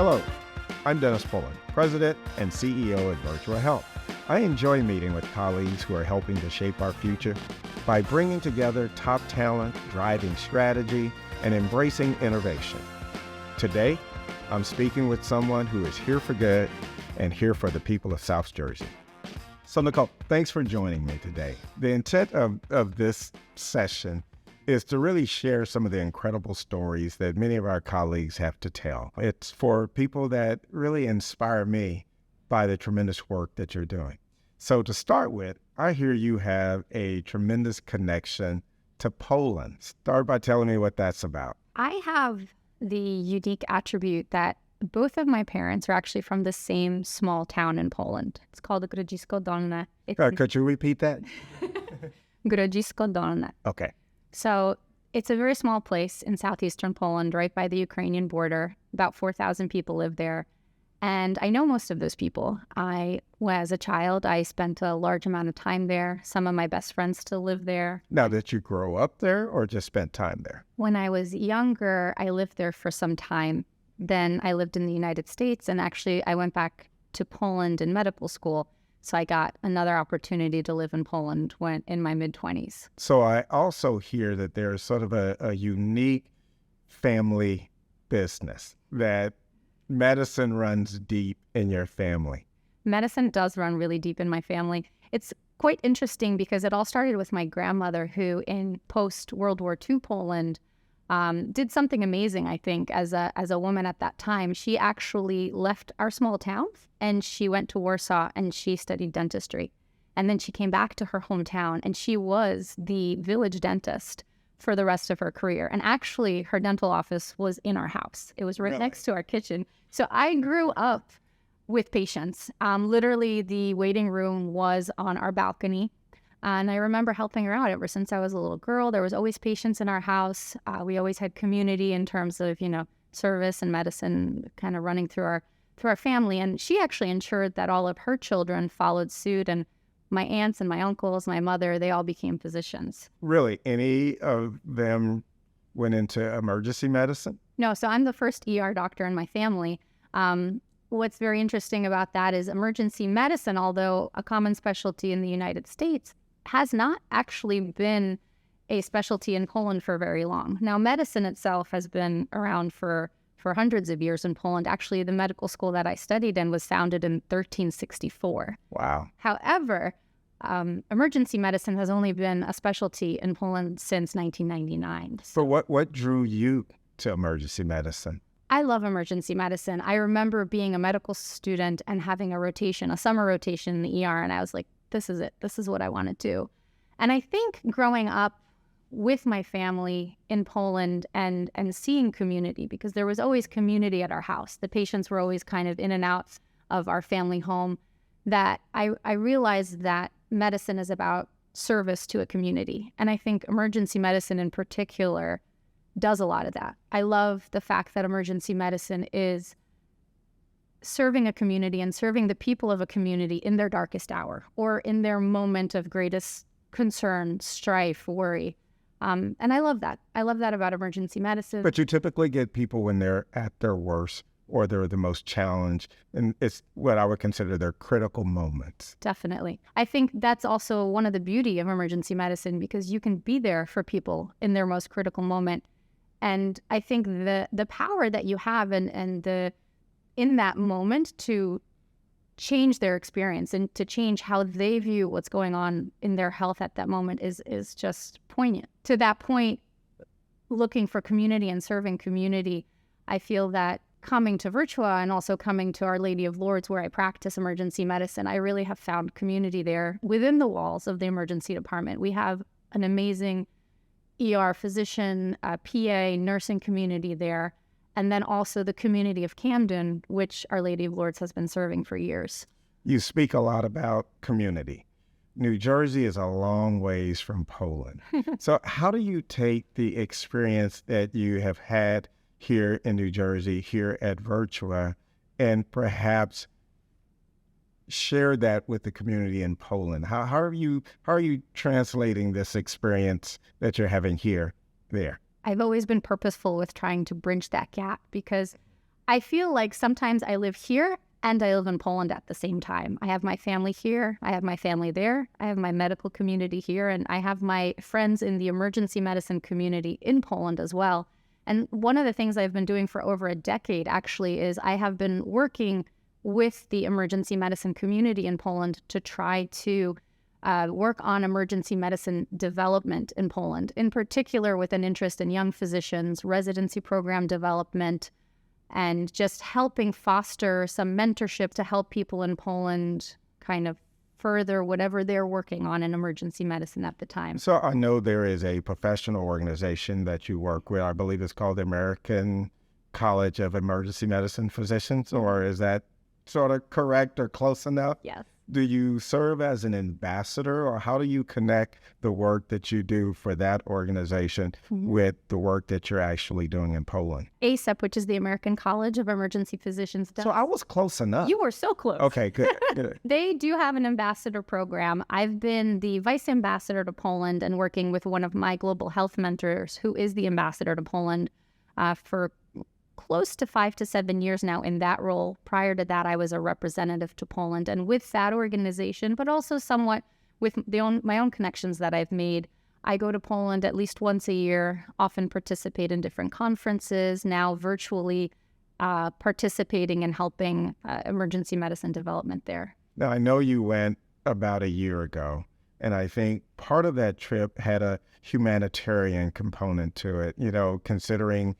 Hello, I'm Dennis Pullen, President and CEO at Virtua Health. I enjoy meeting with colleagues who are helping to shape our future by bringing together top talent, driving strategy, and embracing innovation. Today, I'm speaking with someone who is here for good and here for the people of South Jersey. So Nicole, thanks for joining me today. The intent of this session is to really share some of the incredible stories that many of our colleagues have to tell. It's for people that really inspire me by the tremendous work that you're doing. So to start with, I hear you have a tremendous connection to Poland. Start by telling me what that's about. I have the unique attribute that both of my parents are actually from the same small town in Poland. It's called Grodzisko Dolne. Could you repeat that? Grodzisko Dolne. Okay. So it's a very small place in southeastern Poland, right by the Ukrainian border. About 4,000 people live there. And I know most of those people. As a child, I spent a large amount of time there. Some of my best friends still live there. Now, did you grow up there or just spent time there? When I was younger, I lived there for some time. Then I lived in the United States, and actually I went back to Poland in medical school. So I got another opportunity to live in Poland when in my mid-20s. So I also hear that there's sort of a unique family business, that medicine runs deep in your family. Medicine does run really deep in my family. It's quite interesting because it all started with my grandmother, who in post-World War II Poland did something amazing, I think, as a woman at that time. She actually left our small town and she went to Warsaw and she studied dentistry. And then she came back to her hometown and she was the village dentist for the rest of her career. And actually, her dental office was in our house. It was right next to our kitchen. So I grew up with patients. Literally, the waiting room was on our balcony. And I remember helping her out ever since I was a little girl. There was always patients in our house. We always had community in terms of, service and medicine kind of running through our family. And she actually ensured that all of her children followed suit. And my aunts and my uncles, my mother, they all became physicians. Really? Any of them went into emergency medicine? No, so I'm the first ER doctor in my family. What's very interesting about that is emergency medicine, although a common specialty in the United States, has not actually been a specialty in Poland for very long. Now, medicine itself has been around for hundreds of years in Poland. Actually, the medical school that I studied in was founded in 1364. Wow. However, emergency medicine has only been a specialty in Poland since 1999. So what drew you to emergency medicine? I love emergency medicine. I remember being a medical student and having a summer rotation in the ER, and I was like, this is it. This is what I want to do. And I think growing up with my family in Poland and seeing community, because there was always community at our house. The patients were always kind of in and out of our family home, that I realized that medicine is about service to a community. And I think emergency medicine in particular does a lot of that. I love the fact that emergency medicine is serving a community and serving the people of a community in their darkest hour or in their moment of greatest concern, strife, worry. And I love that. I love that about emergency medicine. But you typically get people when they're at their worst or they're the most challenged, and it's what I would consider their critical moments. Definitely. I think that's also one of the beauty of emergency medicine, because you can be there for people in their most critical moment. And I think the power that you have and in that moment to change their experience and to change how they view what's going on in their health at that moment is just poignant. To that point, looking for community and serving community, I feel that coming to Virtua and also coming to Our Lady of Lourdes, where I practice emergency medicine, I really have found community there within the walls of the emergency department. We have an amazing ER physician, PA, nursing community there, and then also the community of Camden, which Our Lady of Lourdes has been serving for years. You speak a lot about community. New Jersey is a long ways from Poland. So how do you take the experience that you have had here in New Jersey, here at Virtua, and perhaps share that with the community in Poland? How are you translating this experience that you're having here there? I've always been purposeful with trying to bridge that gap, because I feel like sometimes I live here and I live in Poland at the same time. I have my family here, I have my family there, I have my medical community here, and I have my friends in the emergency medicine community in Poland as well. And one of the things I've been doing for over a decade actually is I have been working with the emergency medicine community in Poland to try to work on emergency medicine development in Poland, in particular with an interest in young physicians, residency program development, and just helping foster some mentorship to help people in Poland kind of further whatever they're working on in emergency medicine at the time. So I know there is a professional organization that you work with. I believe it's called the American College of Emergency Medicine Physicians, or is that sort of correct or close enough? Yes. Do you serve as an ambassador, or how do you connect the work that you do for that organization with the work that you're actually doing in Poland? ACEP, which is the American College of Emergency Physicians. So I was close enough. You were so close. Okay, good. Good. They do have an ambassador program. I've been the vice ambassador to Poland and working with one of my global health mentors, who is the ambassador to Poland, for close to 5 to 7 years now in that role. Prior to that, I was a representative to Poland. And with that organization, but also somewhat with my own connections that I've made, I go to Poland at least once a year, often participate in different conferences, now virtually participating and helping emergency medicine development there. Now, I know you went about a year ago, and I think part of that trip had a humanitarian component to it, considering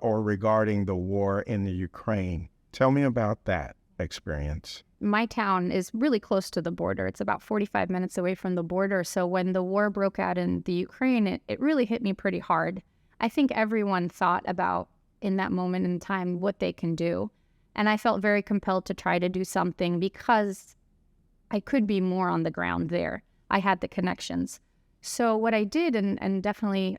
or regarding the war in the Ukraine. Tell me about that experience. My town is really close to the border. It's about 45 minutes away from the border. So when the war broke out in the Ukraine, it really hit me pretty hard. I think everyone thought about, in that moment in time, what they can do. And I felt very compelled to try to do something because I could be more on the ground there. I had the connections. So what I did, and definitely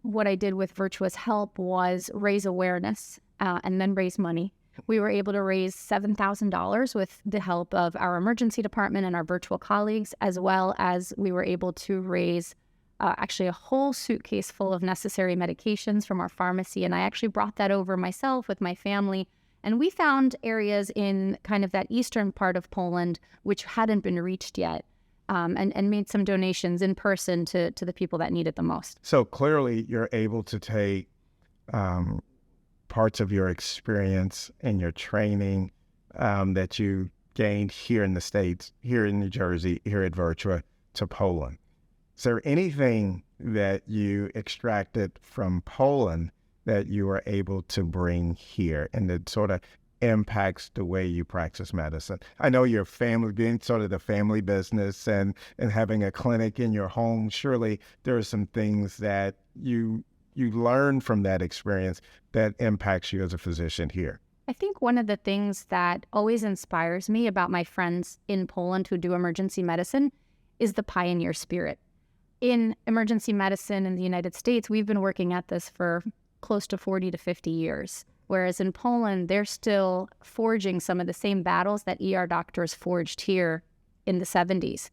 what I did with Virtua's help, was raise awareness and then raise money. We were able to raise $7,000 with the help of our emergency department and our virtual colleagues, as well as we were able to raise actually a whole suitcase full of necessary medications from our pharmacy. And I actually brought that over myself with my family. And we found areas in kind of that eastern part of Poland which hadn't been reached yet. And made some donations in person to the people that need it the most. So clearly you're able to take parts of your experience and your training that you gained here in the States, here in New Jersey, here at Virtua, to Poland. Is there anything that you extracted from Poland that you were able to bring here and that sort of impacts the way you practice medicine? I know your family, being sort of the family business and having a clinic in your home, surely there are some things that you learn from that experience that impacts you as a physician here. I think one of the things that always inspires me about my friends in Poland who do emergency medicine is the pioneer spirit. In emergency medicine in the United States, we've been working at this for close to 40 to 50 years. Whereas in Poland, they're still forging some of the same battles that ER doctors forged here in the 70s.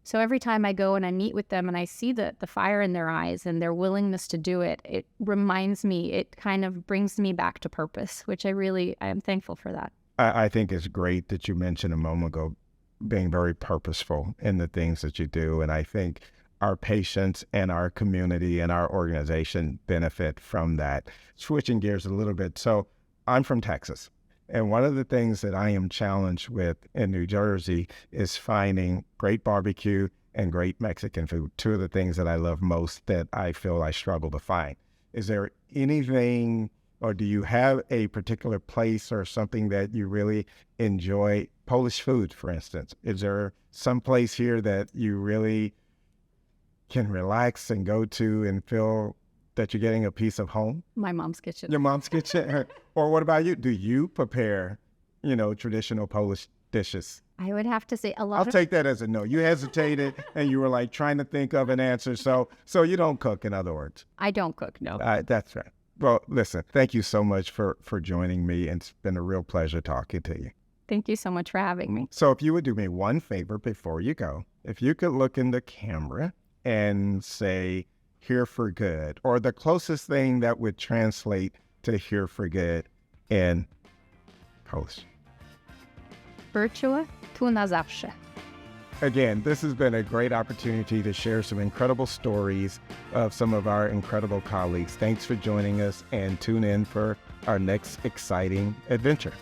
So every time I go and I meet with them and I see the fire in their eyes and their willingness to do it, it reminds me, it kind of brings me back to purpose, which I am thankful for that. I think it's great that you mentioned a moment ago being very purposeful in the things that you do. And I think our patients and our community and our organization benefit from that. Switching gears a little bit. So I'm from Texas. And one of the things that I am challenged with in New Jersey is finding great barbecue and great Mexican food. Two of the things that I love most that I feel I struggle to find. Is there anything, or do you have a particular place or something that you really enjoy? Polish food, for instance. Is there some place here that you really can relax and go to and feel that you're getting a piece of home? My mom's kitchen. Your mom's kitchen? Or what about you? Do you prepare, traditional Polish dishes? I would have to say a lot. I'll take that as a no. You hesitated and you were like trying to think of an answer. So you don't cook, in other words. I don't cook, no. That's right. Well, listen, thank you so much for joining me. It's been a real pleasure talking to you. Thank you so much for having me. So if you would do me one favor before you go, if you could look in the camera and say, "Here for good," or the closest thing that would translate to "here for good" in host. Virtua, tu na zawsze. Again, this has been a great opportunity to share some incredible stories of some of our incredible colleagues. Thanks for joining us, and tune in for our next exciting adventure.